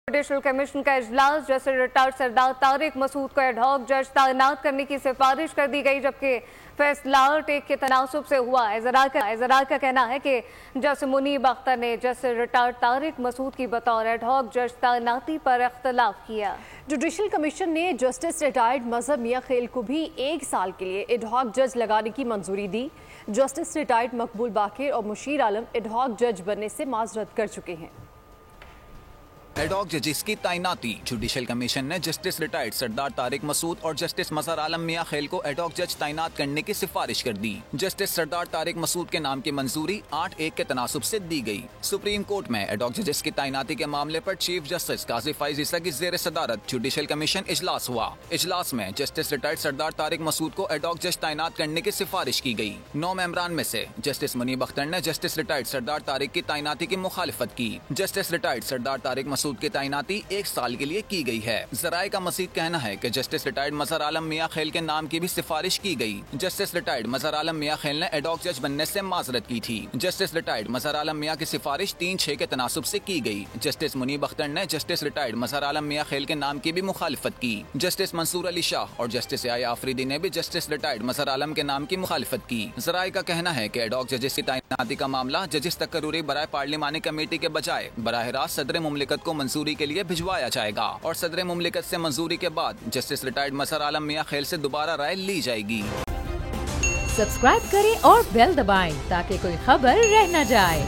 Judicial commission का इजलास। Justice retired सरदार तारिक मसूद को एडहॉक जज तैनात करने की सिफारिश कर दी गई, जबकि फैसला टेक के तनासुब से हुआ। इजरार का कहना है कि जस्टिस मुनीब अख्तर ने जस्टिस रिटायर्ड तारिक मसूद की बतौर एडहॉक जज तैनाती पर इख्तलाफ किया। जुडिशल कमीशन ने जस्टिस रिटायर्ड मजहब मियां खेल को भी 1 साल के लिए एडहॉक जज लगाने की मंजूरी दी। जस्टिस रिटायर्ड मकबूल बाकिर और मुशीर आलम एडहॉक जज बनने से माजरत कर चुके हैं। एडहॉक जजेस की तैनाती। जुडिशल कमीशन ने जस्टिस रिटायर्ड सरदार तारिक मसूद और जस्टिस मजहर आलम मियां खेल को एडहॉक जज तैनात करने की सिफारिश कर दी। जस्टिस सरदार तारिक मसूद के नाम की मंजूरी 8-1 के तनासुब से दी गई। सुप्रीम कोर्ट में एडहॉक जजेस की तैनाती के मामले पर चीफ जस्टिस काजी फैज ईसा की जेर सदारत जुडिशल कमीशन इजलास हुआ। इजलास में जस्टिस रिटायर्ड सरदार तारिक मसूद को एडहॉक जज तैनात करने की सिफारिश की गई। 9 मेंबरान में से जस्टिस मुनीब अख्तर ने जस्टिस रिटायर्ड सरदार तारिक की तैनाती की मुखालिफत की। जस्टिस रिटायर्ड सरदार तारिक मसूद की तैनाती 1 साल के लिए की गई है। जराये का मजीद कहना है कि जस्टिस रिटायर्ड मजहर आलम मियां खेल के नाम की भी सिफारिश की गई। जस्टिस रिटायर्ड मजहर आलम मियां खेल ने एडहॉक जज बनने से माजरत की थी। जस्टिस रिटायर्ड मजहर आलम मियां की सिफारिश 3-6 के तनासुब से की गई। जस्टिस मुनीब अख्तर ने जस्टिस रिटायर्ड मजहर आलम मियां खेल के नाम की भी मुखालिफत की। जस्टिस मंसूर अली शाह और जस्टिस आया आफरीदी ने भी जस्टिस रिटायर्ड मजहर आलम के नाम की मुखालिफत की। जराये का कहना है कि एडहॉक जजेस की तैनाती का मामला जजिस तकर्रुरी बराए पार्लिमानी कमेटी के बजाय बराह रास्त सदर मुमलिकत को मंजूरी के लिए भिजवाया जाएगा और सदर मुमलिकत से मंजूरी के बाद जस्टिस रिटायर्ड मजहर आलम मियां खेल से दोबारा राय ली जाएगी। सब्सक्राइब करें और बेल दबाएं ताकि कोई खबर रह न जाए।